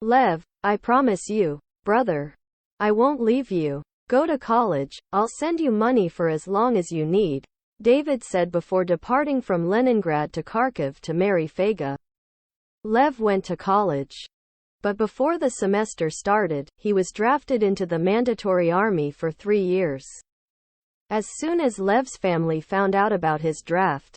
Lev, I promise you, brother. I won't leave you. Go to college. I'll send you money for as long as you need, David said before departing from Leningrad to Kharkiv to marry Fega. Lev went to college. But before the semester started, he was drafted into the mandatory army for 3 years. As soon as Lev's family found out about his draft,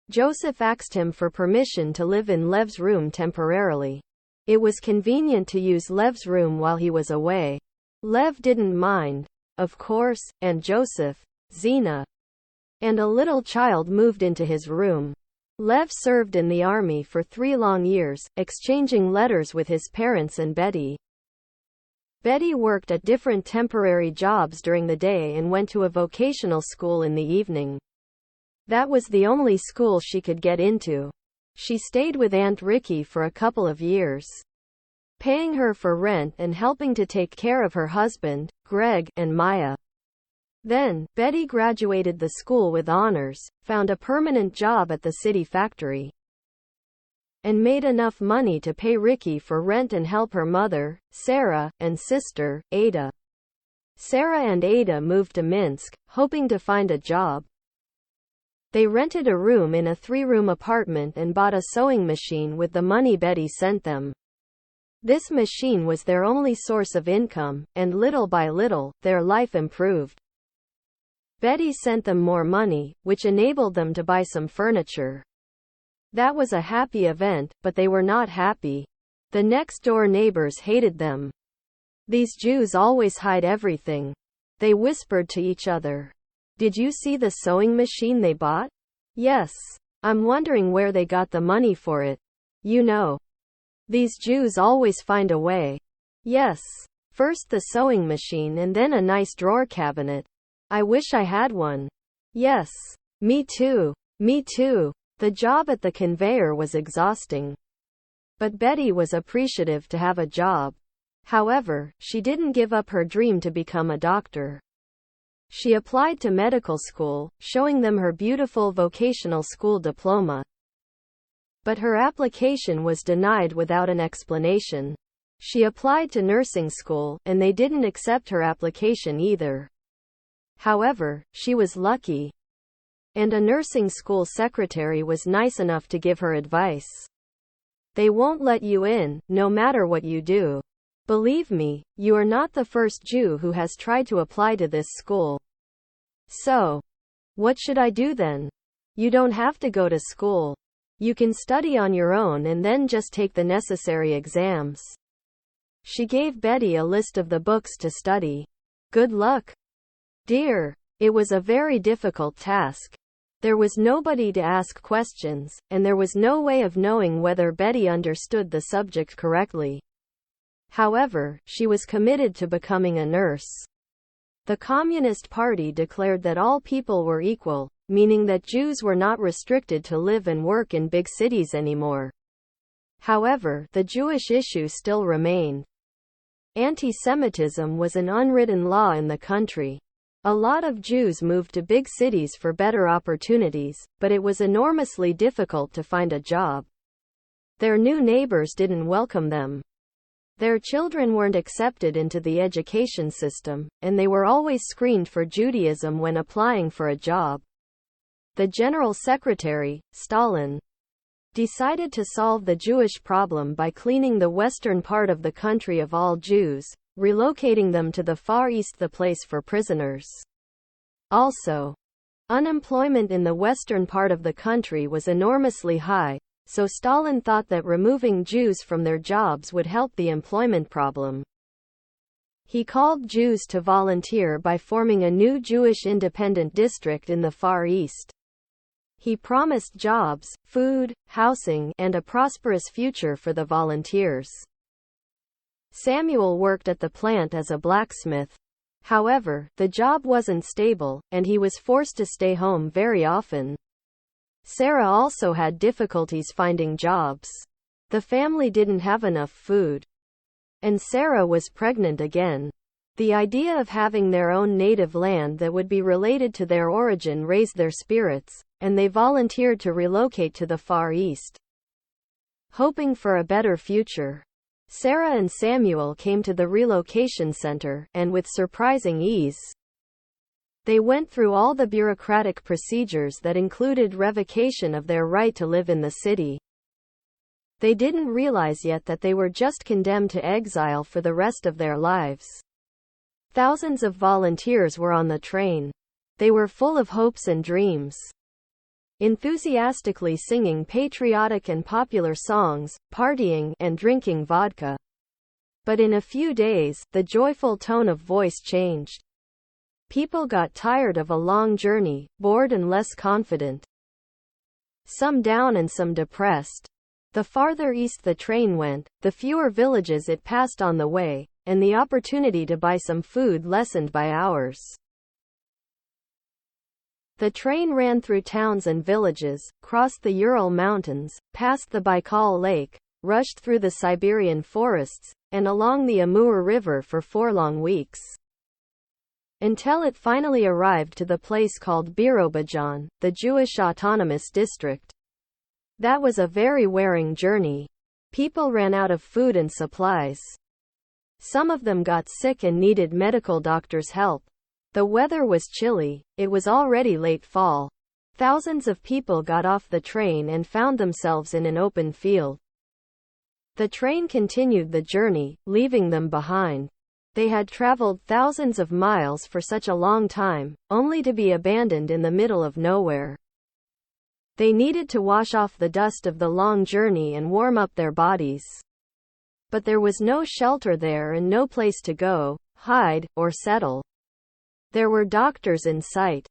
Joseph asked him for permission to live in Lev's room temporarily. It was convenient to use Lev's room while he was away. Lev didn't mind, of course, and Joseph, Zina, and a little child moved into his room. Lev served in the army for 3 long years, exchanging letters with his parents and Betty. Betty worked at different temporary jobs during the day and went to a vocational school in the evening. That was the only school she could get into. She stayed with Aunt Ricky for a couple of years, paying her for rent and helping to take care of her husband, Greg, and Maya. Then, Betty graduated the school with honors, found a permanent job at the city factory, and made enough money to pay Ricky for rent and help her mother, Sarah, and sister, Ada. Sarah and Ada moved to Minsk, hoping to find a job. They rented a room in a 3-room apartment and bought a sewing machine with the money Betty sent them. This machine was their only source of income, and little by little, their life improved. Betty sent them more money, which enabled them to buy some furniture. That was a happy event, but they were not happy. The next-door neighbors hated them. These Jews always hide everything, they whispered to each other. Did you see the sewing machine they bought? Yes. I'm wondering where they got the money for it. You know, these Jews always find a way. Yes. First the sewing machine and then a nice drawer cabinet. I wish I had one. Yes. Me too. Me too. The job at the conveyor was exhausting. But Betty was appreciative to have a job. However, she didn't give up her dream to become a doctor. She applied to medical school, showing them her beautiful vocational school diploma. But her application was denied without an explanation. She applied to nursing school, and they didn't accept her application either. However, she was lucky, and a nursing school secretary was nice enough to give her advice. They won't let you in, no matter what you do. Believe me, you are not the first Jew who has tried to apply to this school. So, what should I do then? You don't have to go to school. You can study on your own and then just take the necessary exams. She gave Betty a list of the books to study. Good luck, dear. It was a very difficult task. There was nobody to ask questions, and there was no way of knowing whether Betty understood the subject correctly. However, she was committed to becoming a nurse. The Communist Party declared that all people were equal, meaning that Jews were not restricted to live and work in big cities anymore. However, the Jewish issue still remained. Anti-Semitism was an unwritten law in the country. A lot of Jews moved to big cities for better opportunities, but it was enormously difficult to find a job. Their new neighbors didn't welcome them. Their children weren't accepted into the education system, and they were always screened for Judaism when applying for a job. The General Secretary, Stalin, decided to solve the Jewish problem by cleaning the western part of the country of all Jews, relocating them to the Far East, the place for prisoners. Also, unemployment in the western part of the country was enormously high, so Stalin thought that removing Jews from their jobs would help the employment problem. He called Jews to volunteer by forming a new Jewish independent district in the Far East. He promised jobs, food, housing, and a prosperous future for the volunteers. Samuel worked at the plant as a blacksmith. However, the job wasn't stable, and he was forced to stay home very often. Sarah also had difficulties finding jobs. The family didn't have enough food. And Sarah was pregnant again. The idea of having their own native land that would be related to their origin raised their spirits, and they volunteered to relocate to the Far East, hoping for a better future. Sarah and Samuel came to the relocation center, and with surprising ease, they went through all the bureaucratic procedures that included revocation of their right to live in the city. They didn't realize yet that they were just condemned to exile for the rest of their lives. Thousands of volunteers were on the train. They were full of hopes and dreams, enthusiastically singing patriotic and popular songs, partying, and drinking vodka. But in a few days, the joyful tone of voice changed. People got tired of a long journey, bored and less confident. Some down and some depressed. The farther east the train went, the fewer villages it passed on the way, and the opportunity to buy some food lessened by hours. The train ran through towns and villages, crossed the Ural Mountains, passed the Baikal Lake, rushed through the Siberian forests, and along the Amur River for 4 long weeks, until it finally arrived to the place called Birobidzhan, the Jewish Autonomous District. That was a very wearing journey. People ran out of food and supplies. Some of them got sick and needed medical doctors' help. The weather was chilly. It was already late fall. Thousands of people got off the train and found themselves in an open field. The train continued the journey, leaving them behind. They had traveled thousands of miles for such a long time, only to be abandoned in the middle of nowhere. They needed to wash off the dust of the long journey and warm up their bodies. But there was no shelter there and no place to go, hide, or settle. There were doctors in sight.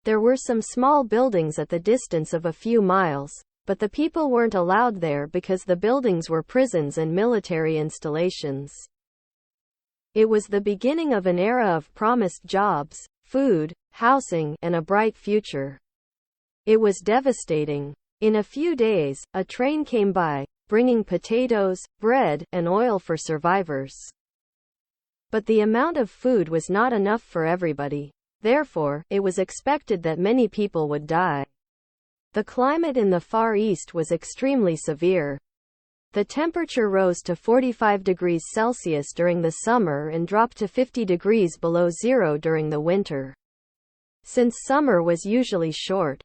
There were some small buildings at the distance of a few miles, but the people weren't allowed there because the buildings were prisons and military installations. It was the beginning of an era of promised jobs, food, housing, and a bright future. It was devastating. In a few days, a train came by, bringing potatoes, bread, and oil for survivors. But the amount of food was not enough for everybody. Therefore, it was expected that many people would die. The climate in the Far East was extremely severe. The temperature rose to 45 degrees Celsius during the summer and dropped to 50 degrees below zero during the winter. Since summer was usually short,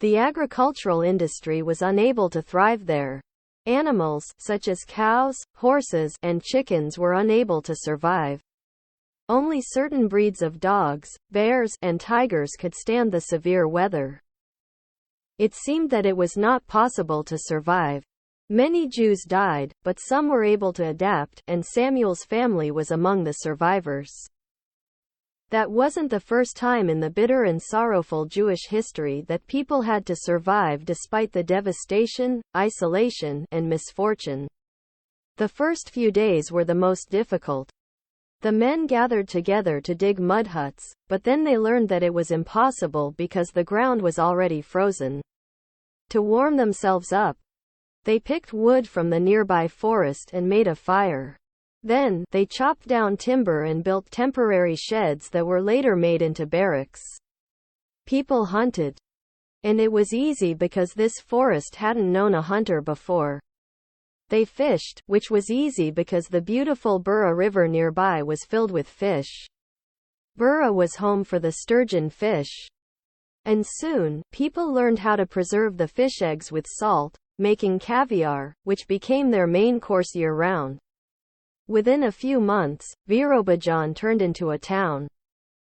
the agricultural industry was unable to thrive there. Animals, such as cows, horses, and chickens were unable to survive. Only certain breeds of dogs, bears, and tigers could stand the severe weather. It seemed that it was not possible to survive. Many Jews died, but some were able to adapt, and Samuel's family was among the survivors. That wasn't the first time in the bitter and sorrowful Jewish history that people had to survive despite the devastation, isolation, and misfortune. The first few days were the most difficult. The men gathered together to dig mud huts, but then they learned that it was impossible because the ground was already frozen. To warm themselves up, they picked wood from the nearby forest and made a fire. Then, they chopped down timber and built temporary sheds that were later made into barracks. People hunted. And it was easy because this forest hadn't known a hunter before. They fished, which was easy because the beautiful Bura River nearby was filled with fish. Bura was home for the sturgeon fish. And soon, people learned how to preserve the fish eggs with salt, making caviar, which became their main course year-round. Within a few months, Birobidzhan turned into a town.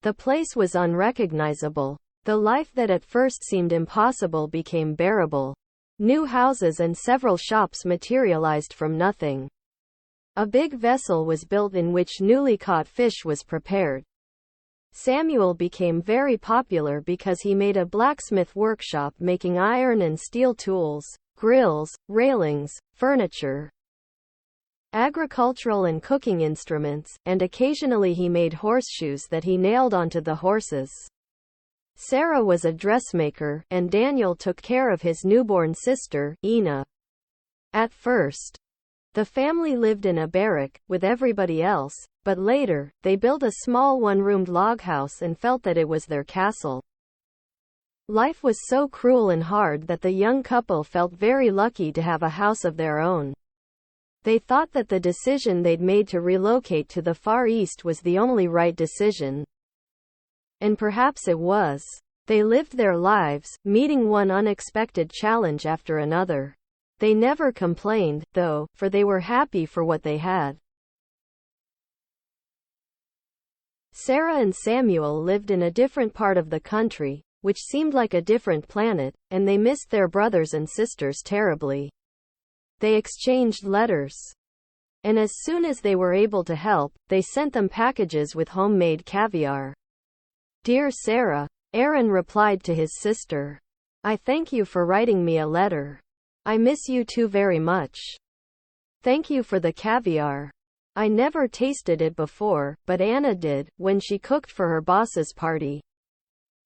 The place was unrecognizable. The life that at first seemed impossible became bearable. New houses and several shops materialized from nothing. A big vessel was built in which newly caught fish was prepared. Samuel became very popular because he made a blacksmith workshop making iron and steel tools, grills, railings, furniture, agricultural and cooking instruments, and occasionally he made horseshoes that he nailed onto the horses. Sarah was a dressmaker, and Daniel took care of his newborn sister, Ina. At first, the family lived in a barrack, with everybody else, but later, they built a small one-roomed log house and felt that it was their castle. Life was so cruel and hard that the young couple felt very lucky to have a house of their own. They thought that the decision they'd made to relocate to the Far East was the only right decision. And perhaps it was. They lived their lives, meeting one unexpected challenge after another. They never complained, though, for they were happy for what they had. Sarah and Samuel lived in a different part of the country, which seemed like a different planet, and they missed their brothers and sisters terribly. They exchanged letters. And as soon as they were able to help, they sent them packages with homemade caviar. "Dear Sarah," Aaron replied to his sister, "I thank you for writing me a letter. I miss you too very much. Thank you for the caviar. I never tasted it before, but Anna did, when she cooked for her boss's party.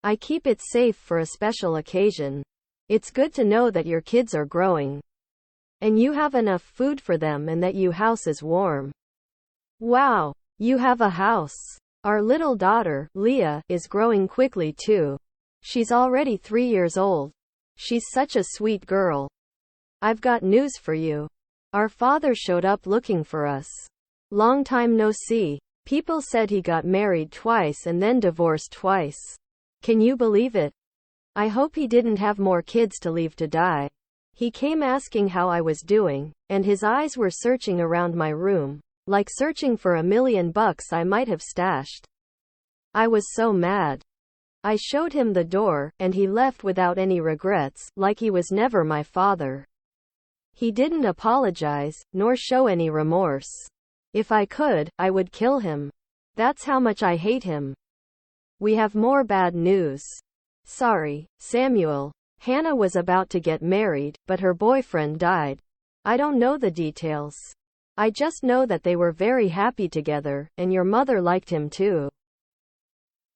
I keep it safe for a special occasion. It's good to know that your kids are growing. And you have enough food for them and that your house is warm. Wow, you have a house. Our little daughter, Leah, is growing quickly too. She's already 3 years old. She's such a sweet girl. I've got news for you. Our father showed up looking for us. Long time no see. People said he got married twice and then divorced twice. Can you believe it? I hope he didn't have more kids to leave to die. He came asking how I was doing, and his eyes were searching around my room, like searching for $1,000,000 I might have stashed. I was so mad. I showed him the door, and he left without any regrets, like he was never my father. He didn't apologize, nor show any remorse. If I could, I would kill him. That's how much I hate him. We have more bad news. Sorry, Samuel. Hannah was about to get married, but her boyfriend died. I don't know the details. I just know that they were very happy together, and your mother liked him too.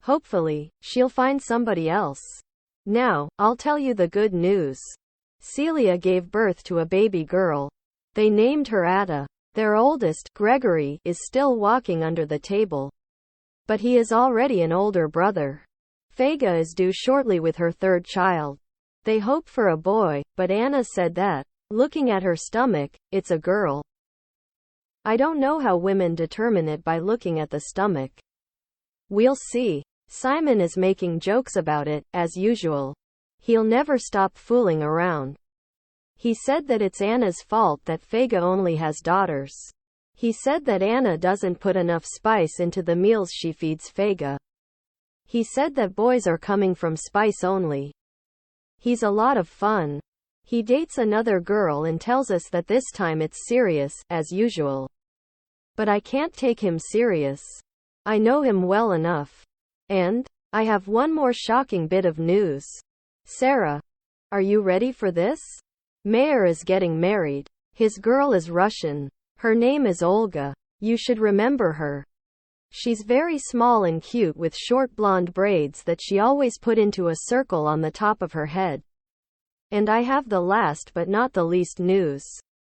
Hopefully, she'll find somebody else. Now, I'll tell you the good news. Celia gave birth to a baby girl. They named her Ada. Their oldest, Gregory, is still walking under the table. But he is already an older brother. Fega is due shortly with her third child. They hope for a boy, but Anna said that, looking at her stomach, it's a girl. I don't know how women determine it by looking at the stomach. We'll see. Simon is making jokes about it, as usual. He'll never stop fooling around. He said that it's Anna's fault that Fega only has daughters. He said that Anna doesn't put enough spice into the meals she feeds Fega. He said that boys are coming from spice only. He's a lot of fun. He dates another girl and tells us that this time it's serious, as usual. But I can't take him serious. I know him well enough. And I have one more shocking bit of news. Sarah, are you ready for this? Mayer is getting married. His girl is Russian. Her name is Olga. You should remember her. She's very small and cute with short blonde braids that she always put into a circle on the top of her head. And I have the last but not the least news.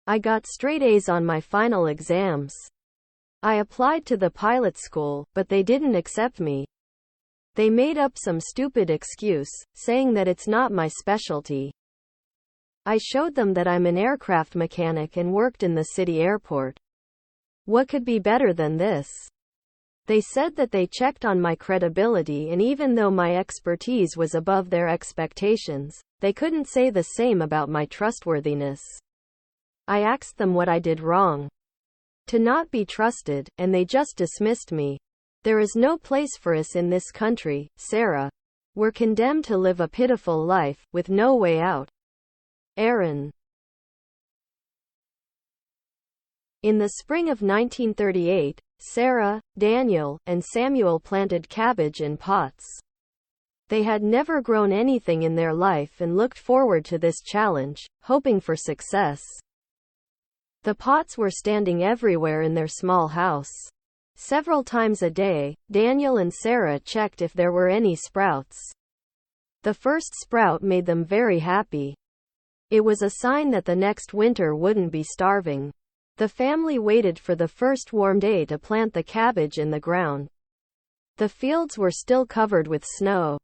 I got straight A's on my final exams. I applied to the pilot school, but they didn't accept me. They made up some stupid excuse, saying that it's not my specialty. I showed them that I'm an aircraft mechanic and worked in the city airport. What could be better than this? They said that they checked on my credibility, and even though my expertise was above their expectations, they couldn't say the same about my trustworthiness. I asked them what I did wrong to not be trusted, and they just dismissed me. There is no place for us in this country, Sarah. We're condemned to live a pitiful life, with no way out. Aaron. In the spring of 1938, Sarah, Daniel, and Samuel planted cabbage in pots. They had never grown anything in their life and looked forward to this challenge, hoping for success. The pots were standing everywhere in their small house. Several times a day, Daniel and Sarah checked if there were any sprouts. The first sprout made them very happy. It was a sign that the next winter wouldn't be starving. The family waited for the first warm day to plant the cabbage in the ground. The fields were still covered with snow.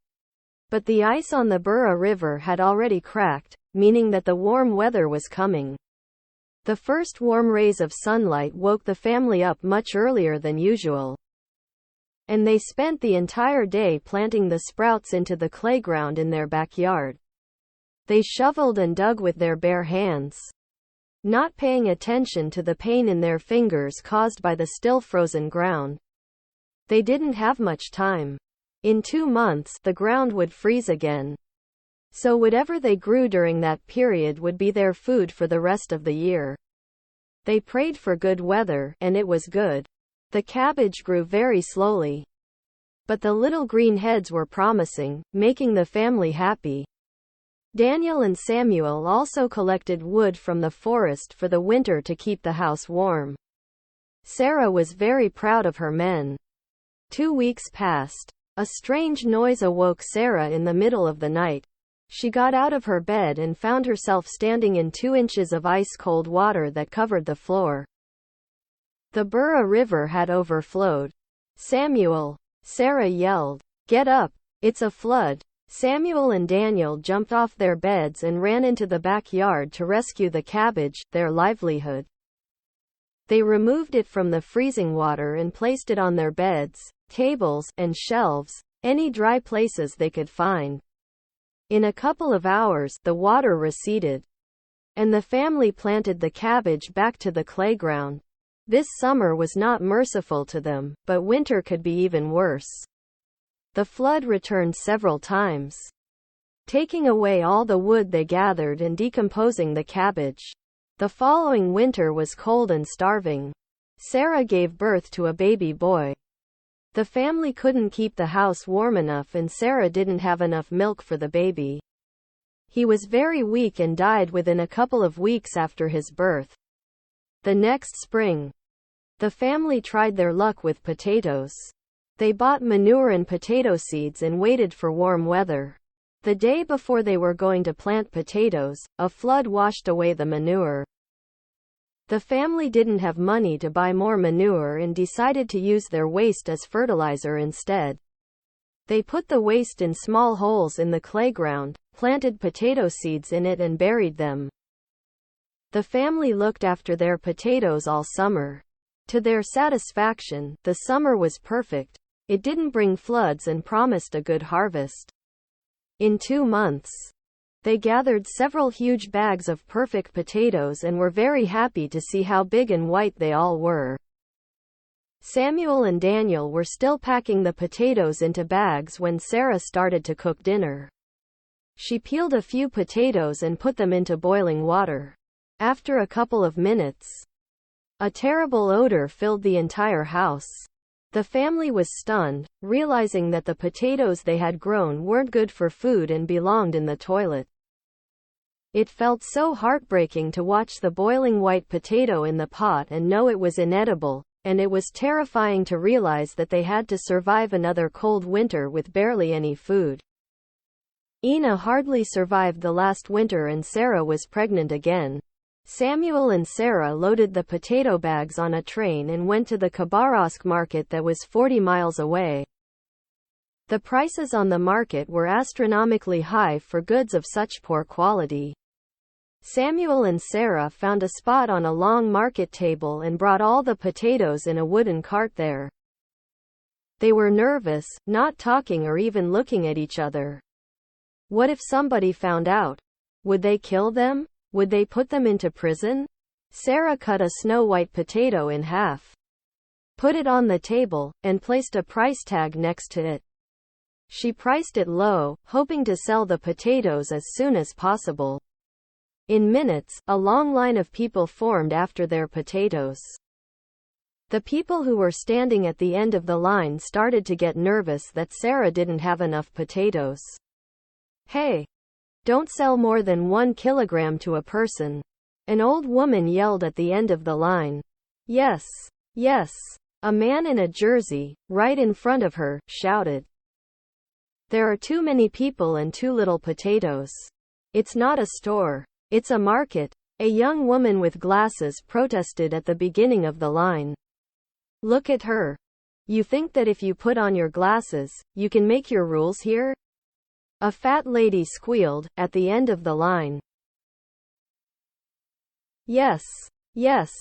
But the ice on the Bura River had already cracked, meaning that the warm weather was coming. The first warm rays of sunlight woke the family up much earlier than usual, and they spent the entire day planting the sprouts into the clay ground in their backyard. They shoveled and dug with their bare hands, not paying attention to the pain in their fingers caused by the still frozen ground. They didn't have much time. In 2 months, the ground would freeze again. So whatever they grew during that period would be their food for the rest of the year. They prayed for good weather, and it was good. The cabbage grew very slowly, but the little green heads were promising, making the family happy. Daniel and Samuel also collected wood from the forest for the winter to keep the house warm. Sarah was very proud of her men. 2 weeks passed. A strange noise awoke Sarah in the middle of the night. She got out of her bed and found herself standing in 2 inches of ice-cold water that covered the floor. The Burra River had overflowed. "Samuel!" Sarah yelled. "Get up! It's a flood!" Samuel and Daniel jumped off their beds and ran into the backyard to rescue the cabbage, their livelihood. They removed it from the freezing water and placed it on their beds, tables, and shelves, any dry places they could find. In a couple of hours, the water receded, and the family planted the cabbage back to the clay ground. This summer was not merciful to them, but winter could be even worse. The flood returned several times, taking away all the wood they gathered and decomposing the cabbage. The following winter was cold and starving. Sarah gave birth to a baby boy. The family couldn't keep the house warm enough and Sarah didn't have enough milk for the baby. He was very weak and died within a couple of weeks after his birth. The next spring, the family tried their luck with potatoes. They bought manure and potato seeds and waited for warm weather. The day before they were going to plant potatoes, a flood washed away the manure. The family didn't have money to buy more manure and decided to use their waste as fertilizer instead. They put the waste in small holes in the clay ground, planted potato seeds in it and buried them. The family looked after their potatoes all summer. To their satisfaction, the summer was perfect. It didn't bring floods and promised a good harvest. In 2 months, they gathered several huge bags of perfect potatoes and were very happy to see how big and white they all were. Samuel and Daniel were still packing the potatoes into bags when Sarah started to cook dinner. She peeled a few potatoes and put them into boiling water. After a couple of minutes, a terrible odor filled the entire house. The family was stunned, realizing that the potatoes they had grown weren't good for food and belonged in the toilet. It felt so heartbreaking to watch the boiling white potato in the pot and know it was inedible, and it was terrifying to realize that they had to survive another cold winter with barely any food. Ina hardly survived the last winter and Sarah was pregnant again. Samuel and Sarah loaded the potato bags on a train and went to the Khabarovsk market that was 40 miles away. The prices on the market were astronomically high for goods of such poor quality. Samuel and Sarah found a spot on a long market table and brought all the potatoes in a wooden cart there. They were nervous, not talking or even looking at each other. What if somebody found out? Would they kill them? Would they put them into prison? Sarah cut a snow-white potato in half, put it on the table, and placed a price tag next to it. She priced it low, hoping to sell the potatoes as soon as possible. In minutes, a long line of people formed after their potatoes. The people who were standing at the end of the line started to get nervous that Sarah didn't have enough potatoes. "Hey! Don't sell more than 1 kilogram to a person," an old woman yelled at the end of the line. "Yes, yes," a man in a jersey, right in front of her, shouted. "There are too many people and too little potatoes. It's not a store. It's a market," a young woman with glasses protested at the beginning of the line. "Look at her. You think that if you put on your glasses, you can make your rules here?" A fat lady squealed, at the end of the line. "Yes, Yes.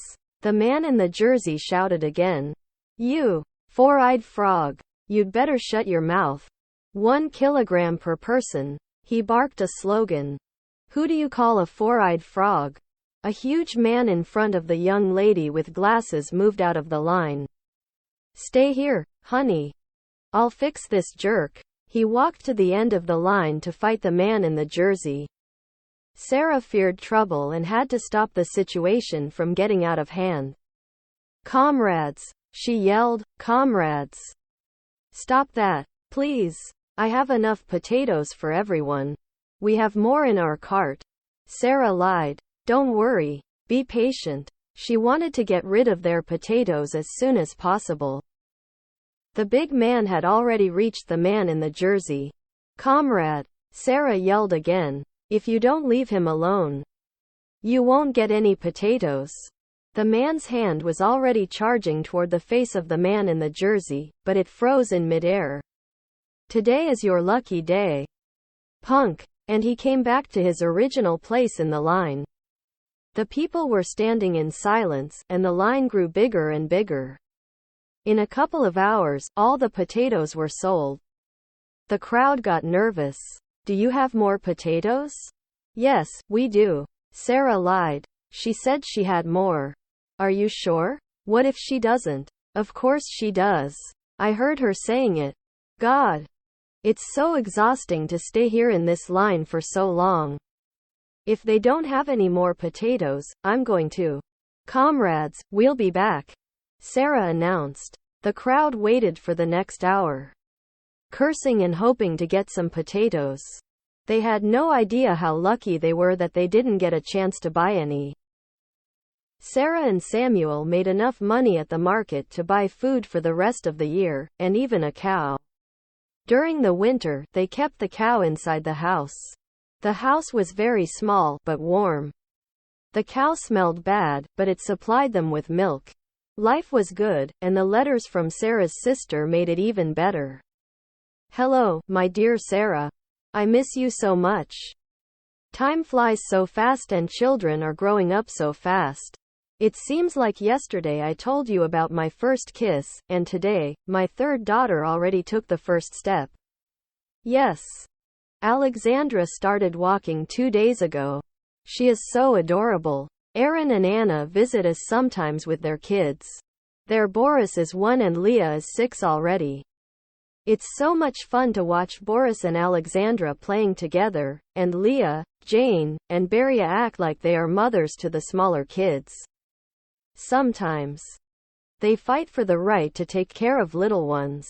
The man in the jersey shouted again. You four-eyed frog. You'd better shut your mouth. 1 kilogram per person. He barked a slogan. Who do you call a four-eyed frog? A huge man in front of the young lady with glasses moved out of the line. Stay here, honey. I'll fix this jerk. He walked to the end of the line to fight the man in the jersey. Sarah feared trouble and had to stop the situation from getting out of hand. Comrades, she yelled, comrades. Stop that, please. I have enough potatoes for everyone. We have more in our cart. Sarah lied. Don't worry. Be patient. She wanted to get rid of their potatoes as soon as possible. The big man had already reached the man in the jersey. Comrade, Sarah yelled again. If you don't leave him alone, you won't get any potatoes. The man's hand was already charging toward the face of the man in the jersey, but it froze in midair. Today is your lucky day, punk. And he came back to his original place in the line. The people were standing in silence, and the line grew bigger and bigger. In a couple of hours, all the potatoes were sold. The crowd got nervous. Do you have more potatoes? Yes, we do. Sarah lied. She said she had more. Are you sure? What if she doesn't? Of course she does. I heard her saying it. God. It's so exhausting to stay here in this line for so long. If they don't have any more potatoes, I'm going to. Comrades, we'll be back, Sarah announced. The crowd waited for the next hour, cursing and hoping to get some potatoes. They had no idea how lucky they were that they didn't get a chance to buy any. Sarah and Samuel made enough money at the market to buy food for the rest of the year, and even a cow. During the winter, they kept the cow inside the house. The house was very small, but warm. The cow smelled bad, but it supplied them with milk. Life was good, and the letters from Sarah's sister made it even better. Hello, my dear Sarah. I miss you so much. Time flies so fast and children are growing up so fast. It seems like yesterday I told you about my first kiss, and today, my third daughter already took the first step. Yes. Alexandra started walking 2 days ago. She is so adorable. Aaron and Anna visit us sometimes with their kids. Their Boris is 1 and Leah is 6 already. It's so much fun to watch Boris and Alexandra playing together, and Leah, Jane, and Beria act like they are mothers to the smaller kids. Sometimes they fight for the right to take care of little ones.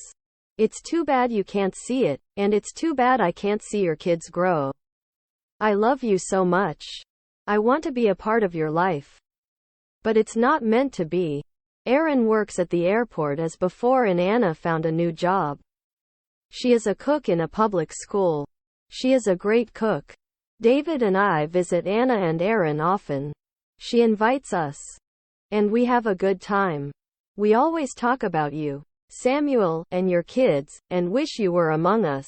It's too bad you can't see it, and it's too bad I can't see your kids grow. I love you so much. I want to be a part of your life. But it's not meant to be. Aaron works at the airport as before, and Anna found a new job. She is a cook in a public school. She is a great cook. David and I visit Anna and Aaron often. She invites us. And we have a good time. We always talk about you, Samuel, and your kids, and wish you were among us.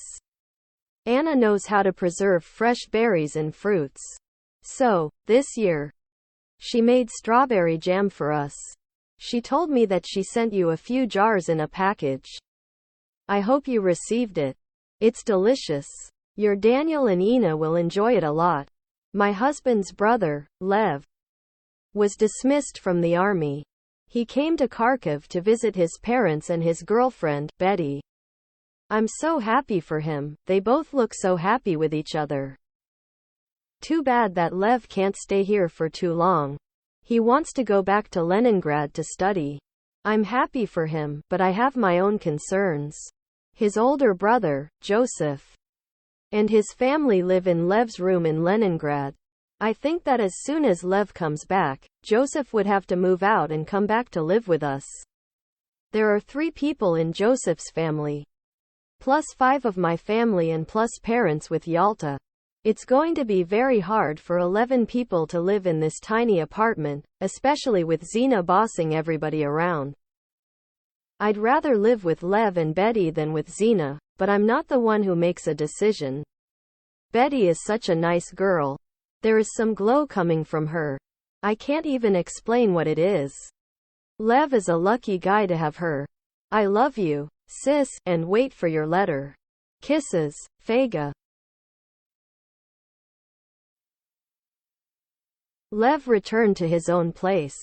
Anna knows how to preserve fresh berries and fruits. So, this year, she made strawberry jam for us. She told me that she sent you a few jars in a package. I hope you received it. It's delicious. Your Daniel and Ina will enjoy it a lot. My husband's brother, Lev, was dismissed from the army. He came to Kharkiv to visit his parents and his girlfriend, Betty. I'm so happy for him. They both look so happy with each other. Too bad that Lev can't stay here for too long. He wants to go back to Leningrad to study. I'm happy for him, but I have my own concerns. His older brother, Joseph, and his family live in Lev's room in Leningrad. I think that as soon as Lev comes back, Joseph would have to move out and come back to live with us. There are 3 people in Joseph's family, plus 5 of my family and plus parents with Yalta. It's going to be very hard for 11 people to live in this tiny apartment, especially with Zina bossing everybody around. I'd rather live with Lev and Betty than with Zina, but I'm not the one who makes a decision. Betty is such a nice girl. There is some glow coming from her. I can't even explain what it is. Lev is a lucky guy to have her. I love you, sis, and wait for your letter. Kisses, Faga. Lev returned to his own place.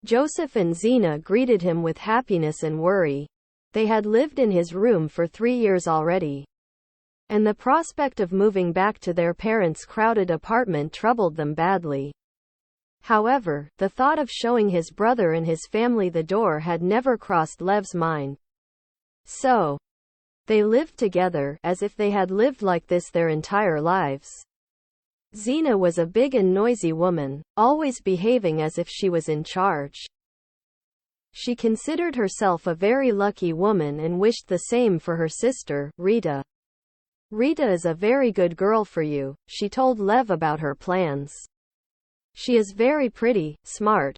Joseph and Zena greeted him with happiness and worry. They had lived in his room for 3 years already, and the prospect of moving back to their parents' crowded apartment troubled them badly. However, the thought of showing his brother and his family the door had never crossed Lev's mind. So, they lived together, as if they had lived like this their entire lives. Zena was a big and noisy woman, always behaving as if she was in charge. She considered herself a very lucky woman and wished the same for her sister, Rita. Rita is a very good girl for you, she told Lev about her plans. She is very pretty, smart.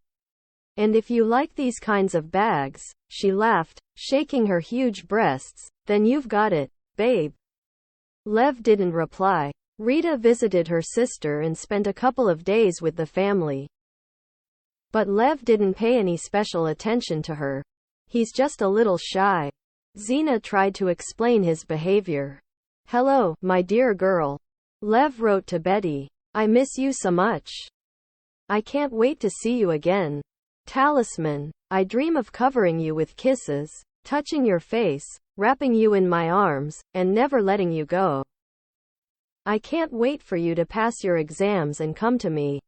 And if you like these kinds of bags, she laughed, shaking her huge breasts, then you've got it, babe. Lev didn't reply. Rita visited her sister and spent a couple of days with the family. But Lev didn't pay any special attention to her. He's just a little shy. Zena tried to explain his behavior. Hello, my dear girl. Lev wrote to Betty. I miss you so much. I can't wait to see you again. Talisman. I dream of covering you with kisses, touching your face, wrapping you in my arms, and never letting you go. I can't wait for you to pass your exams and come to me.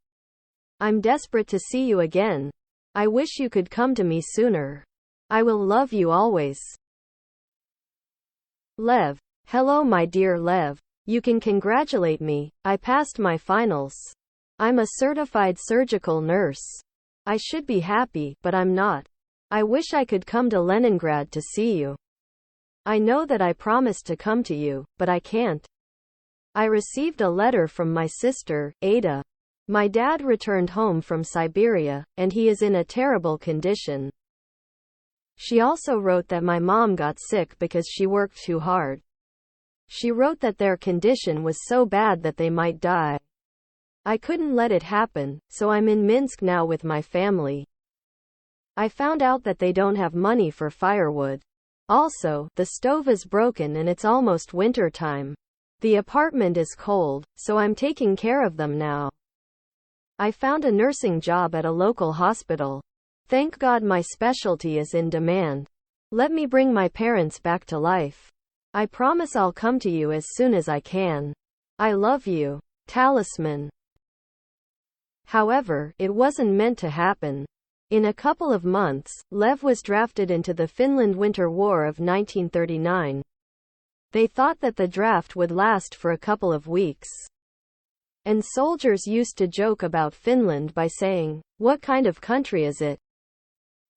I'm desperate to see you again. I wish you could come to me sooner. I will love you always. Lev. Hello my dear Lev. You can congratulate me. I passed my finals. I'm a certified surgical nurse. I should be happy, but I'm not. I wish I could come to Leningrad to see you. I know that I promised to come to you, but I can't. I received a letter from my sister, Ada. My dad returned home from Siberia, and he is in a terrible condition. She also wrote that my mom got sick because she worked too hard. She wrote that their condition was so bad that they might die. I couldn't let it happen, so I'm in Minsk now with my family. I found out that they don't have money for firewood. Also, the stove is broken and it's almost winter time. The apartment is cold, so I'm taking care of them now. I found a nursing job at a local hospital. Thank God my specialty is in demand. Let me bring my parents back to life. I promise I'll come to you as soon as I can. I love you. Talisman. However, it wasn't meant to happen. In a couple of months, Lev was drafted into the Finland Winter War of 1939. They thought that the draft would last for a couple of weeks. And soldiers used to joke about Finland by saying, "What kind of country is it?"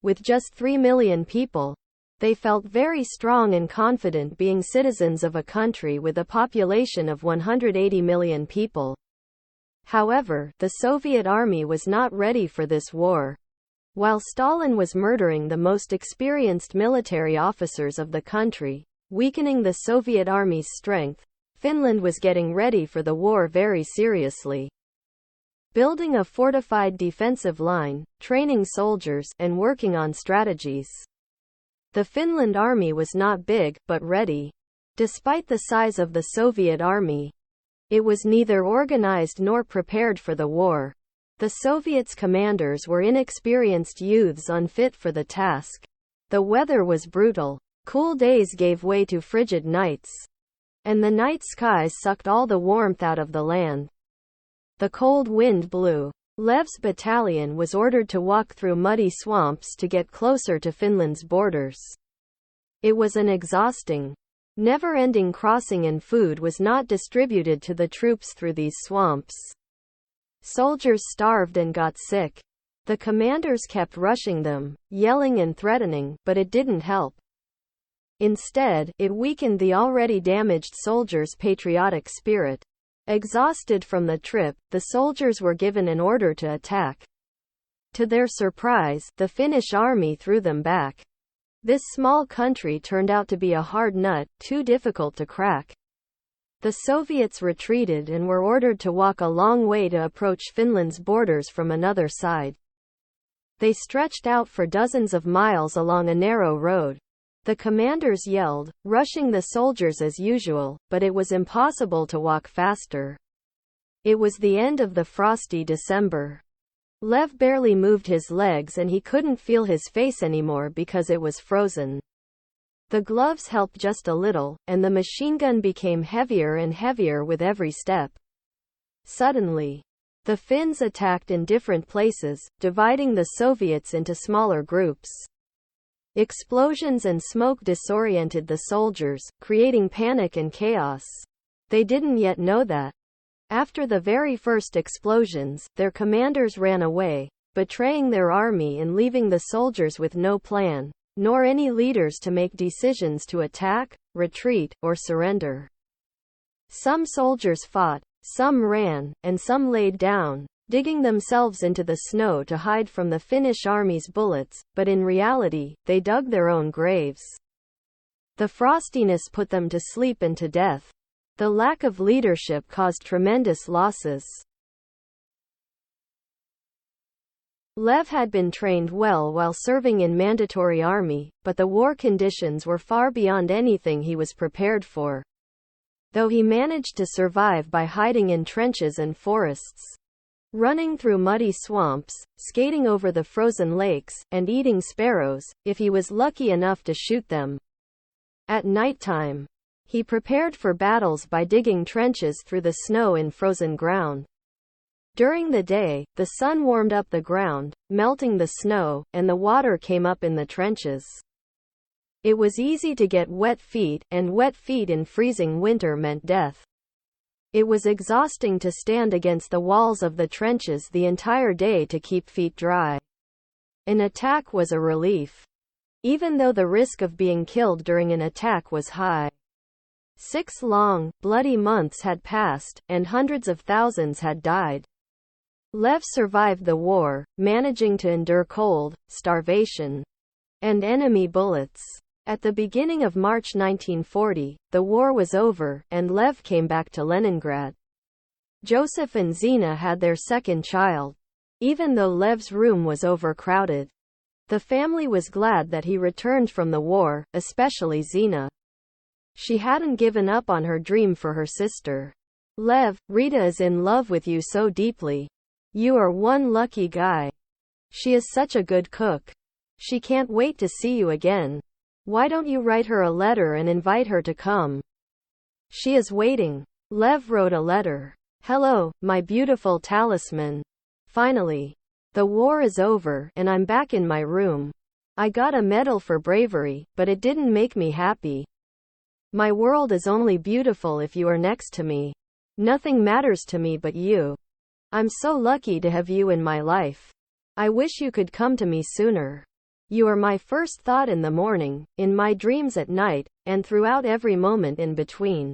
With just 3 million people, they felt very strong and confident being citizens of a country with a population of 180 million people. However, the Soviet army was not ready for this war. While Stalin was murdering the most experienced military officers of the country, weakening the Soviet army's strength, Finland was getting ready for the war very seriously. Building a fortified defensive line, training soldiers, and working on strategies. The Finland army was not big, but ready. Despite the size of the Soviet army, it was neither organized nor prepared for the war. The Soviets' commanders were inexperienced youths unfit for the task. The weather was brutal. Cool days gave way to frigid nights. And the night skies sucked all the warmth out of the land. The cold wind blew. Lev's battalion was ordered to walk through muddy swamps to get closer to Finland's borders. It was an exhausting, never-ending crossing and food was not distributed to the troops through these swamps. Soldiers starved and got sick. The commanders kept rushing them, yelling and threatening, but it didn't help. Instead, it weakened the already damaged soldiers' patriotic spirit. Exhausted from the trip, the soldiers were given an order to attack. To their surprise, the Finnish army threw them back. This small country turned out to be a hard nut, too difficult to crack. The Soviets retreated and were ordered to walk a long way to approach Finland's borders from another side. They stretched out for dozens of miles along a narrow road. The commanders yelled, rushing the soldiers as usual, but it was impossible to walk faster. It was the end of the frosty December. Lev barely moved his legs and he couldn't feel his face anymore because it was frozen. The gloves helped just a little, and the machine gun became heavier and heavier with every step. Suddenly, the Finns attacked in different places, dividing the Soviets into smaller groups. Explosions and smoke disoriented the soldiers, creating panic and chaos. They didn't yet know that. After the very first explosions, their commanders ran away, betraying their army and leaving the soldiers with no plan, nor any leaders to make decisions to attack, retreat, or surrender. Some soldiers fought, some ran, and some laid down, digging themselves into the snow to hide from the Finnish army's bullets, but in reality, they dug their own graves. The frostiness put them to sleep and to death. The lack of leadership caused tremendous losses. Lev had been trained well while serving in mandatory army, but the war conditions were far beyond anything he was prepared for. Though he managed to survive by hiding in trenches and forests, running through muddy swamps, skating over the frozen lakes, and eating sparrows, if he was lucky enough to shoot them. At nighttime, he prepared for battles by digging trenches through the snow in frozen ground. During the day, the sun warmed up the ground, melting the snow, and the water came up in the trenches. It was easy to get wet feet, and wet feet in freezing winter meant death. It was exhausting to stand against the walls of the trenches the entire day to keep feet dry. An attack was a relief, even though the risk of being killed during an attack was high. 6 long, bloody months had passed, and hundreds of thousands had died. Lev survived the war, managing to endure cold, starvation, and enemy bullets. At the beginning of March 1940, the war was over, and Lev came back to Leningrad. Joseph and Zina had their second child. Even though Lev's room was overcrowded, the family was glad that he returned from the war, especially Zina. She hadn't given up on her dream for her sister. Lev, Rita is in love with you so deeply. You are one lucky guy. She is such a good cook. She can't wait to see you again. Why don't you write her a letter and invite her to come? She is waiting. Lev wrote a letter. Hello, my beautiful talisman. Finally, the war is over, and I'm back in my room. I got a medal for bravery, but it didn't make me happy. My world is only beautiful if you are next to me. Nothing matters to me but you. I'm so lucky to have you in my life. I wish you could come to me sooner. You are my first thought in the morning, in my dreams at night, and throughout every moment in between.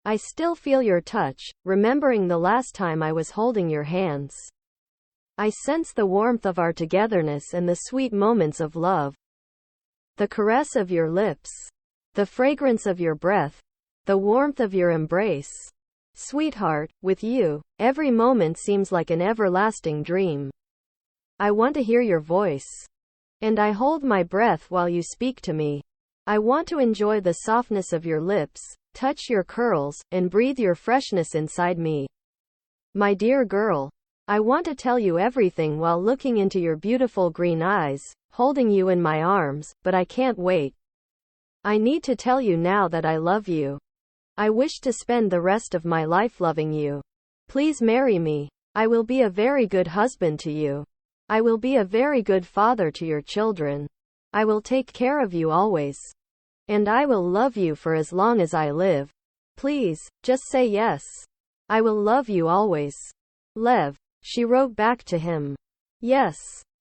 I still feel your touch, remembering the last time I was holding your hands. I sense the warmth of our togetherness and the sweet moments of love. The caress of your lips. The fragrance of your breath. The warmth of your embrace. Sweetheart, with you, every moment seems like an everlasting dream. I want to hear your voice. And I hold my breath while you speak to me. I want to enjoy the softness of your lips, touch your curls, and breathe your freshness inside me. My dear girl, I want to tell you everything while looking into your beautiful green eyes, holding you in my arms, but I can't wait. I need to tell you now that I love you. I wish to spend the rest of my life loving you. Please marry me. I will be a very good husband to you. I will be a very good father to your children. I will take care of you always. And I will love you for as long as I live. Please, just say yes. I will love you always. Lev, she wrote back to him. Yes,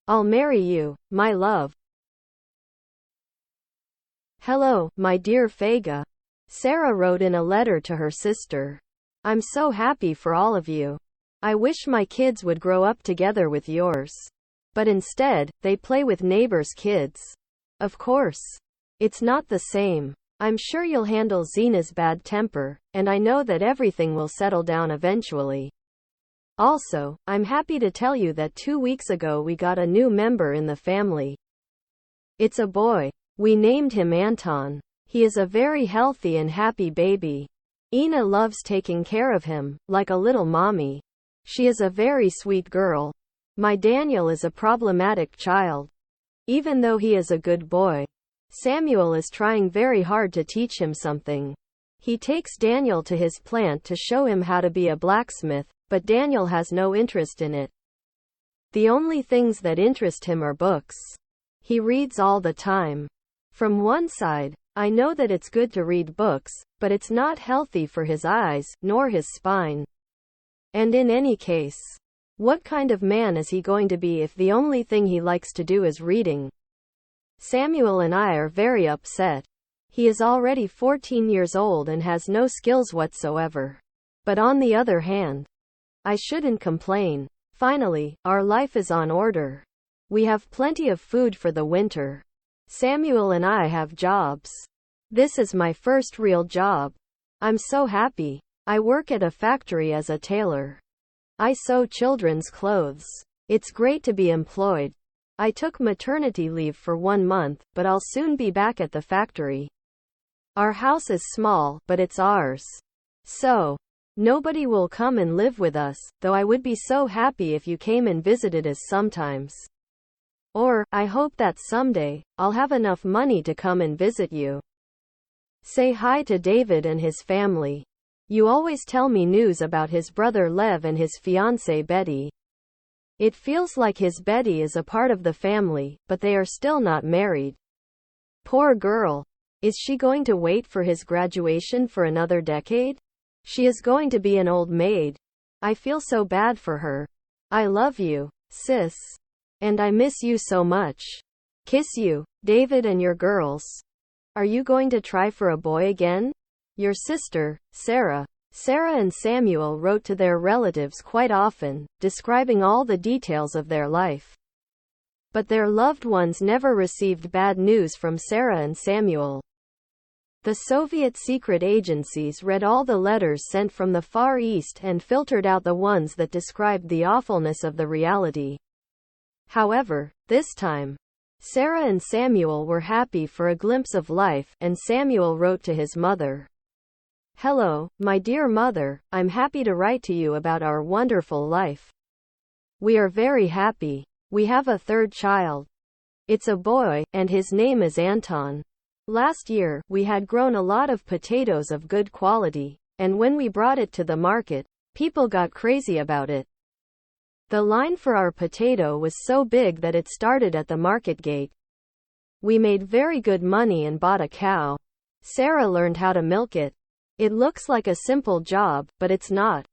I'll marry you, my love. Hello, my dear Faga. Sarah wrote in a letter to her sister. I'm so happy for all of you. I wish my kids would grow up together with yours. But instead, they play with neighbors' kids. Of course. It's not the same. I'm sure you'll handle Zena's bad temper, and I know that everything will settle down eventually. Also, I'm happy to tell you that 2 weeks ago we got a new member in the family. It's a boy. We named him Anton. He is a very healthy and happy baby. Ina loves taking care of him, like a little mommy. She is a very sweet girl. My Daniel is a problematic child. Even though he is a good boy, Samuel is trying very hard to teach him something. He takes Daniel to his plant to show him how to be a blacksmith, but Daniel has no interest in it. The only things that interest him are books. He reads all the time. From one side, I know that it's good to read books, but it's not healthy for his eyes, nor his spine. And in any case, what kind of man is he going to be if the only thing he likes to do is reading? Samuel and I are very upset. He is already 14 years old and has no skills whatsoever. But on the other hand, I shouldn't complain. Finally, our life is on order. We have plenty of food for the winter. Samuel and I have jobs. This is my first real job. I'm so happy. I work at a factory as a tailor. I sew children's clothes. It's great to be employed. I took maternity leave for 1 month, but I'll soon be back at the factory. Our house is small, but it's ours. So, nobody will come and live with us, though I would be so happy if you came and visited us sometimes. Or, I hope that someday, I'll have enough money to come and visit you. Say hi to David and his family. You always tell me news about his brother Lev and his fiancée Betty. It feels like his Betty is a part of the family, but they are still not married. Poor girl. Is she going to wait for his graduation for another decade? She is going to be an old maid. I feel so bad for her. I love you, sis. And I miss you so much. Kiss you, David and your girls. Are you going to try for a boy again? Your sister, Sarah. Sarah and Samuel wrote to their relatives quite often, describing all the details of their life. But their loved ones never received bad news from Sarah and Samuel. The Soviet secret agencies read all the letters sent from the Far East and filtered out the ones that described the awfulness of the reality. However, this time, Sarah and Samuel were happy for a glimpse of life, and Samuel wrote to his mother. Hello, my dear mother, I'm happy to write to you about our wonderful life. We are very happy. We have a third child. It's a boy, and his name is Anton. Last year, we had grown a lot of potatoes of good quality, and when we brought it to the market, people got crazy about it. The line for our potato was so big that it started at the market gate. We made very good money and bought a cow. Sarah learned how to milk it. It looks like a simple job, but it's not.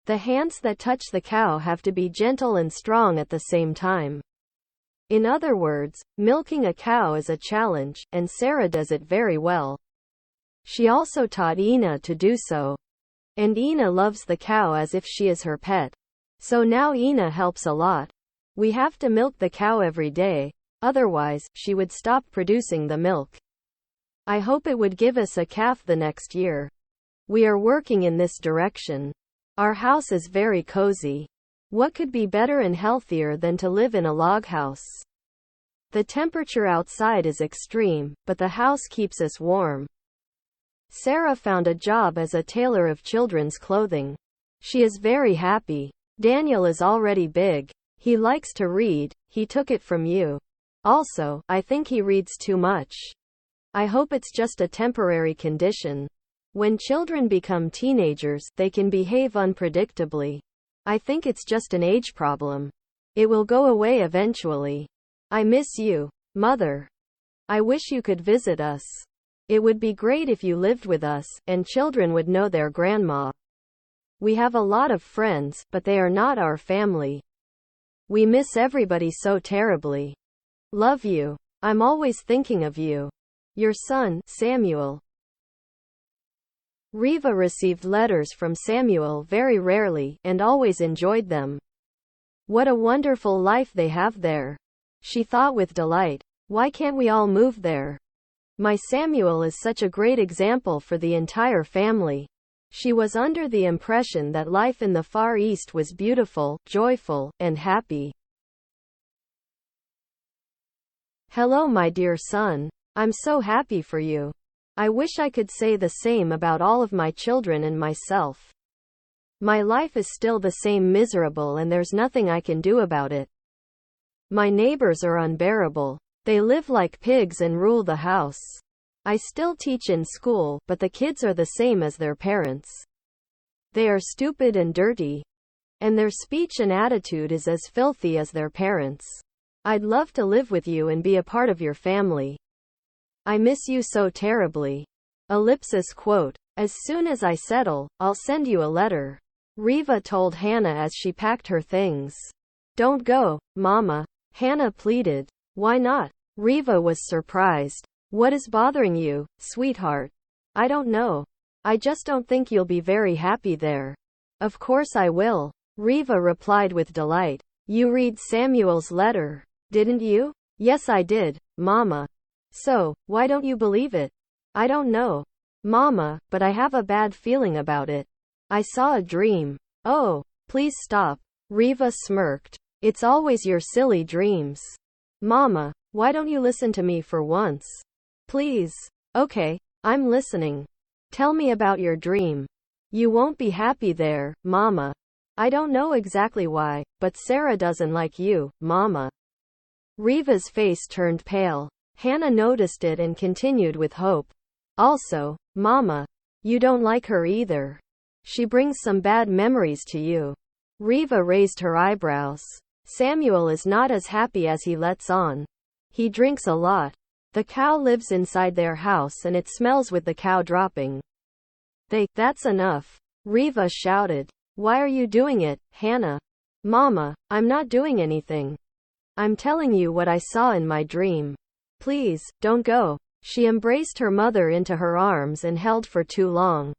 The hands that touch the cow have to be gentle and strong at the same time. In other words, milking a cow is a challenge, and Sarah does it very well. She also taught Ina to do so. And Ina loves the cow as if she is her pet. So now Ina helps a lot. We have to milk the cow every day, otherwise, she would stop producing the milk. I hope it would give us a calf the next year. We are working in this direction. Our house is very cozy. What could be better and healthier than to live in a log house? The temperature outside is extreme, but the house keeps us warm. Sarah found a job as a tailor of children's clothing. She is very happy. Daniel is already big. He likes to read. He took it from you. Also, I think he reads too much. I hope it's just a temporary condition. When children become teenagers, they can behave unpredictably. I think it's just an age problem. It will go away eventually. I miss you, Mother. I wish you could visit us. It would be great if you lived with us, and children would know their grandma. We have a lot of friends, but they are not our family. We miss everybody so terribly. Love you. I'm always thinking of you. Your son, Samuel. Riva received letters from Samuel very rarely, and always enjoyed them. What a wonderful life they have there. She thought with delight. Why can't we all move there? My Samuel is such a great example for the entire family. She was under the impression that life in the Far East was beautiful, joyful, and happy. Hello, my dear son. I'm so happy for you. I wish I could say the same about all of my children and myself. My life is still the same miserable and there's nothing I can do about it. My neighbors are unbearable. They live like pigs and rule the house. I still teach in school, but the kids are the same as their parents. They are stupid and dirty. And their speech and attitude is as filthy as their parents. I'd love to live with you and be a part of your family. I miss you so terribly. Ellipsis quote. As soon as I settle, I'll send you a letter. Riva told Hannah as she packed her things. Don't go, Mama. Hannah pleaded. Why not? Riva was surprised. What is bothering you, sweetheart? I don't know. I just don't think you'll be very happy there. Of course I will. Riva replied with delight. You read Samuel's letter, didn't you? Yes, I did, Mama. So, why don't you believe it? I don't know, Mama, but I have a bad feeling about it. I saw a dream. Oh, please stop. Riva smirked. It's always your silly dreams. Mama, why don't you listen to me for once? Please. Okay, I'm listening. Tell me about your dream. You won't be happy there, Mama. I don't know exactly why, but Sarah doesn't like you, Mama. Riva's face turned pale. Hannah noticed it and continued with hope. Also, Mama, you don't like her either. She brings some bad memories to you. Riva raised her eyebrows. Samuel is not as happy as he lets on. He drinks a lot. The cow lives inside their house and it smells with the cow dropping. That's enough. Riva shouted. Why are you doing it, Hannah? Mama, I'm not doing anything. I'm telling you what I saw in my dream. Please, don't go. She embraced her mother into her arms and held for too long.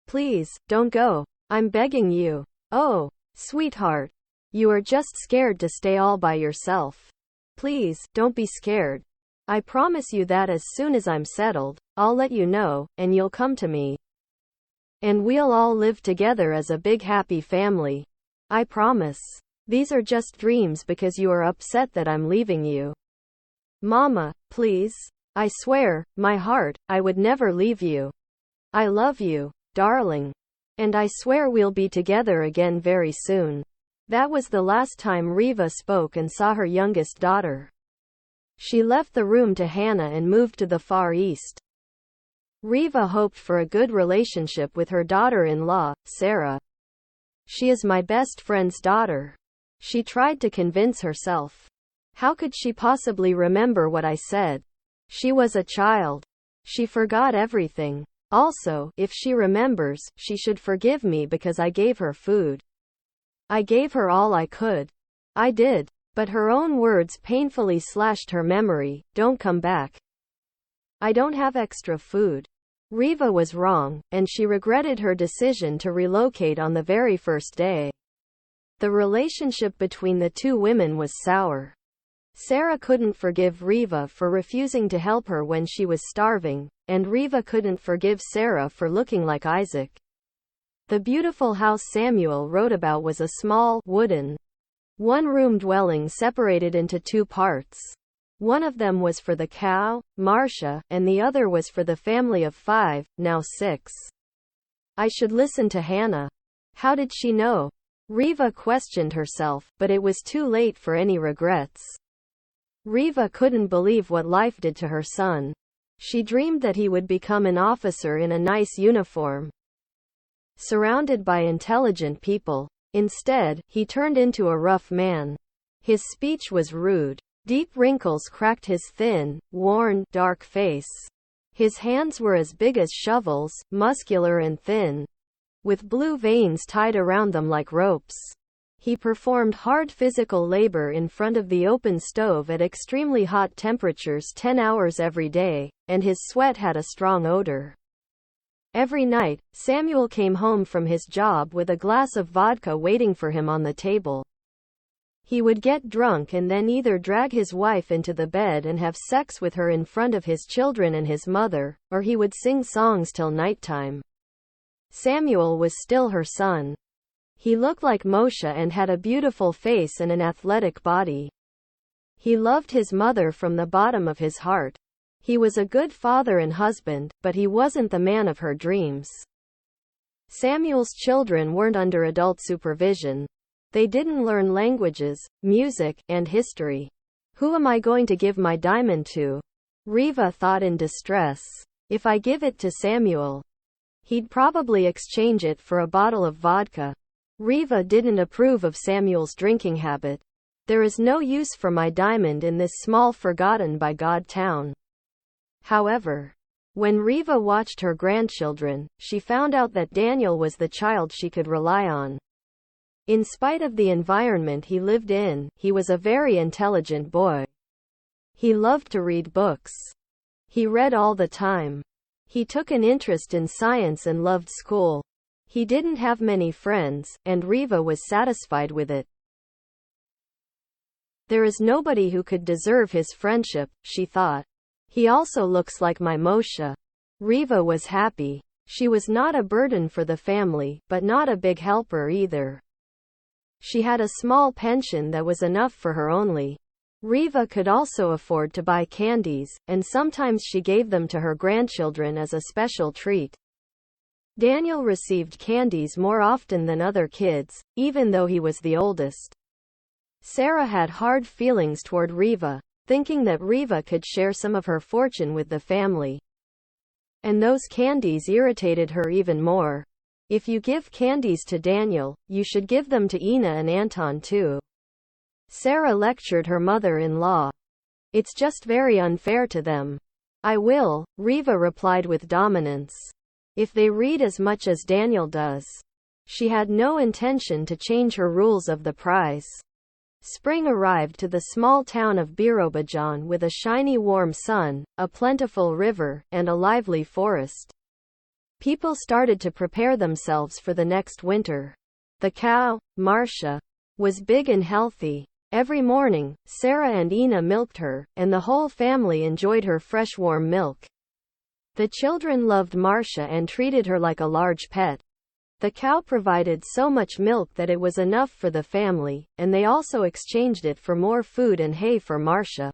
Please, don't go. I'm begging you. Oh, sweetheart. You are just scared to stay all by yourself. Please, don't be scared. I promise you that as soon as I'm settled, I'll let you know, and you'll come to me. And we'll all live together as a big happy family. I promise. These are just dreams because you are upset that I'm leaving you. Mama, please. I swear, my heart, I would never leave you. I love you, darling. And I swear we'll be together again very soon. That was the last time Riva spoke and saw her youngest daughter. She left the room to Hannah and moved to the Far East. Riva hoped for a good relationship with her daughter-in-law, Sarah. She is my best friend's daughter. She tried to convince herself. How could she possibly remember what I said? She was a child. She forgot everything. Also, if she remembers, she should forgive me because I gave her food. I gave her all I could. I did. But her own words painfully slashed her memory. Don't come back. I don't have extra food. Riva was wrong, and she regretted her decision to relocate on the very first day. The relationship between the two women was sour. Sarah couldn't forgive Riva for refusing to help her when she was starving, and Riva couldn't forgive Sarah for looking like Isaac. The beautiful house Samuel wrote about was a small, wooden, one-room dwelling separated into two parts. One of them was for the cow, Marcia, and the other was for the family of 5, now 6. I should listen to Hannah. How did she know? Riva questioned herself, but it was too late for any regrets. Riva couldn't believe what life did to her son. She dreamed that he would become an officer in a nice uniform, surrounded by intelligent people. Instead, he turned into a rough man. His speech was rude. Deep wrinkles cracked his thin, worn, dark face. His hands were as big as shovels, muscular and thin, with blue veins tied around them like ropes. He performed hard physical labor in front of the open stove at extremely hot temperatures 10 hours every day, and his sweat had a strong odor. Every night, Samuel came home from his job with a glass of vodka waiting for him on the table. He would get drunk and then either drag his wife into the bed and have sex with her in front of his children and his mother, or he would sing songs till nighttime. Samuel was still her son. He looked like Moshe and had a beautiful face and an athletic body. He loved his mother from the bottom of his heart. He was a good father and husband, but he wasn't the man of her dreams. Samuel's children weren't under adult supervision. They didn't learn languages, music, and history. Who am I going to give my diamond to? Reva thought in distress. If I give it to Samuel, he'd probably exchange it for a bottle of vodka. Reva didn't approve of Samuel's drinking habit. There is no use for my diamond in this small forgotten by God town. However, when Reva watched her grandchildren, she found out that Daniel was the child she could rely on. In spite of the environment he lived in, he was a very intelligent boy. He loved to read books. He read all the time. He took an interest in science and loved school. He didn't have many friends, and Reva was satisfied with it. There is nobody who could deserve his friendship, she thought. He also looks like my Moshe. Reva was happy. She was not a burden for the family, but not a big helper either. She had a small pension that was enough for her only. Reva could also afford to buy candies, and sometimes she gave them to her grandchildren as a special treat. Daniel received candies more often than other kids, even though he was the oldest. Sarah had hard feelings toward Reva, thinking that Reva could share some of her fortune with the family. And those candies irritated her even more. If you give candies to Daniel, you should give them to Ina and Anton too. Sarah lectured her mother-in-law. It's just very unfair to them. I will, Reva replied with dominance. If they read as much as Daniel does. She had no intention to change her rules of the prize. Spring arrived to the small town of Birobidzhan with a shiny warm sun, a plentiful river, and a lively forest. People started to prepare themselves for the next winter. The cow, Marcia, was big and healthy. Every morning, Sarah and Ina milked her, and the whole family enjoyed her fresh warm milk. The children loved Marcia and treated her like a large pet. The cow provided so much milk that it was enough for the family, and they also exchanged it for more food and hay for Marcia.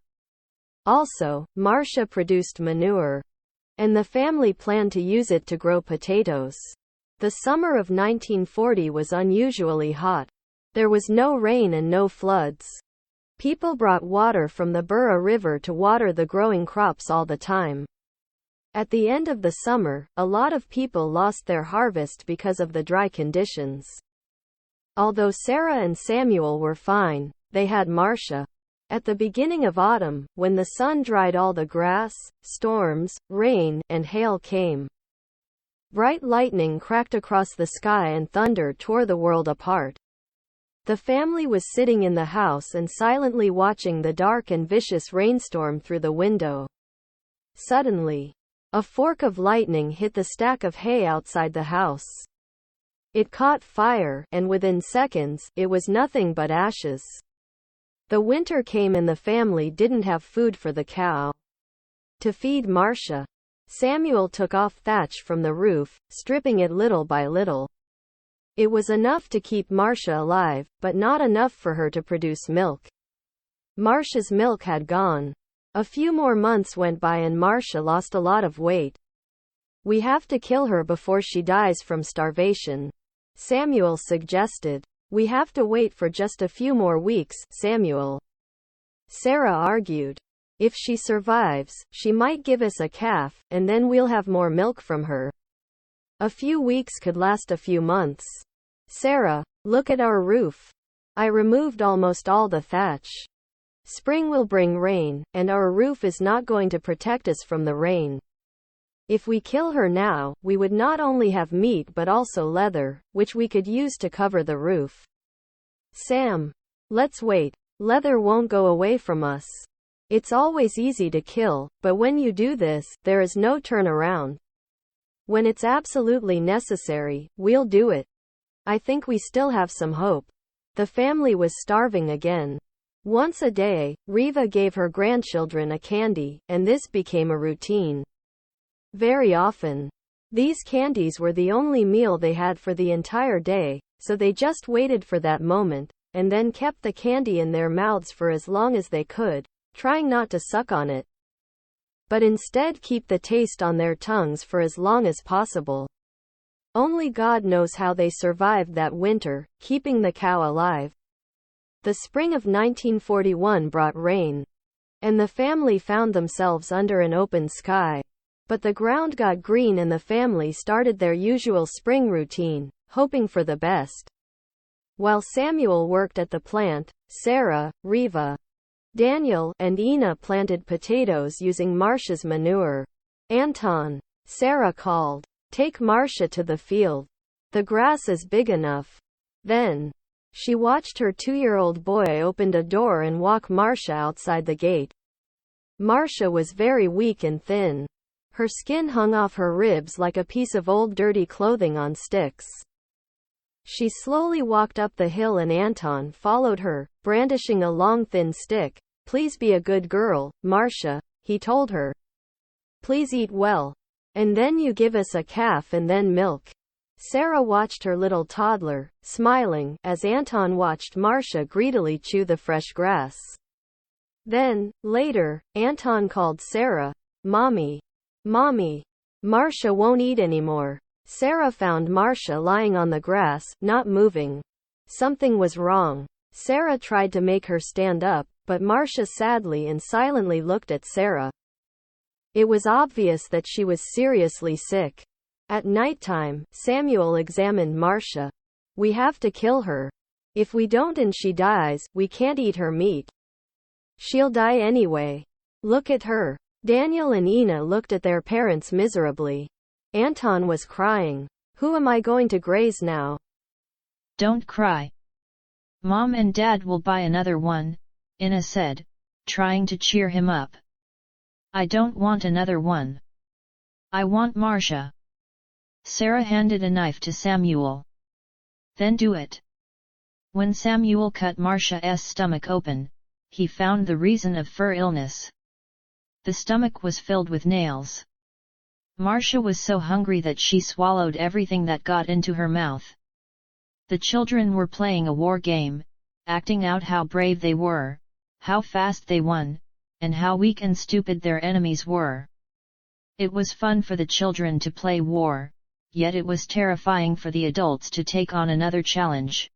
Also, Marcia produced manure, and the family planned to use it to grow potatoes. The summer of 1940 was unusually hot. There was no rain and no floods. People brought water from the Bura River to water the growing crops all the time. At the end of the summer, a lot of people lost their harvest because of the dry conditions. Although Sarah and Samuel were fine, they had Marcia. At the beginning of autumn, when the sun dried all the grass, storms, rain, and hail came. Bright lightning cracked across the sky and thunder tore the world apart. The family was sitting in the house and silently watching the dark and vicious rainstorm through the window. Suddenly, a fork of lightning hit the stack of hay outside the house. It caught fire, and within seconds, it was nothing but ashes. The winter came and the family didn't have food for the cow. To feed Marcia, Samuel took off thatch from the roof, stripping it little by little. It was enough to keep Marcia alive, but not enough for her to produce milk. Marcia's milk had gone. A few more months went by and Marcia lost a lot of weight. We have to kill her before she dies from starvation, Samuel suggested. We have to wait for just a few more weeks, Samuel. Sarah argued. If she survives, she might give us a calf, and then we'll have more milk from her. A few weeks could last a few months. Sarah, look at our roof. I removed almost all the thatch. Spring will bring rain, and our roof is not going to protect us from the rain. If we kill her now, we would not only have meat but also leather, which we could use to cover the roof. Sam, let's wait. Leather won't go away from us. It's always easy to kill, but when you do this, there is no turnaround. When it's absolutely necessary, we'll do it. I think we still have some hope. The family was starving again. Once a day, Riva gave her grandchildren a candy, and this became a routine. Very often, these candies were the only meal they had for the entire day, so they just waited for that moment, and then kept the candy in their mouths for as long as they could, trying not to suck on it, but instead keep the taste on their tongues for as long as possible. Only God knows how they survived that winter, keeping the cow alive. The spring of 1941 brought rain, and the family found themselves under an open sky. But the ground got green and the family started their usual spring routine, hoping for the best. While Samuel worked at the plant, Sarah, Riva, Daniel, and Ina planted potatoes using Marcia's manure. Anton, Sarah called, "Take Marcia to the field. The grass is big enough." Then, she watched her 2-year-old boy open a door and walk Marcia outside the gate. Marcia was very weak and thin. Her skin hung off her ribs like a piece of old dirty clothing on sticks. She slowly walked up the hill and Anton followed her, brandishing a long thin stick. "Please be a good girl, Marcia," he told her. "Please eat well. And then you give us a calf and then milk." Sarah watched her little toddler, smiling, as Anton watched Marcia greedily chew the fresh grass. Then, later, Anton called Sarah, "Mommy. Mommy. Marcia won't eat anymore." Sarah found Marcia lying on the grass, not moving. Something was wrong. Sarah tried to make her stand up, but Marcia sadly and silently looked at Sarah. It was obvious that she was seriously sick. At nighttime, Samuel examined Marcia. "We have to kill her. If we don't and she dies, we can't eat her meat. She'll die anyway. Look at her." Daniel and Ina looked at their parents miserably. Anton was crying. "Who am I going to graze now?" "Don't cry. Mom and Dad will buy another one," Ina said, trying to cheer him up. "I don't want another one. I want Marcia." Sarah handed a knife to Samuel. "Then do it." When Samuel cut Marcia's stomach open, he found the reason of her illness. The stomach was filled with nails. Marcia was so hungry that she swallowed everything that got into her mouth. The children were playing a war game, acting out how brave they were, how fast they won, and how weak and stupid their enemies were. It was fun for the children to play war, yet it was terrifying for the adults to take on another challenge.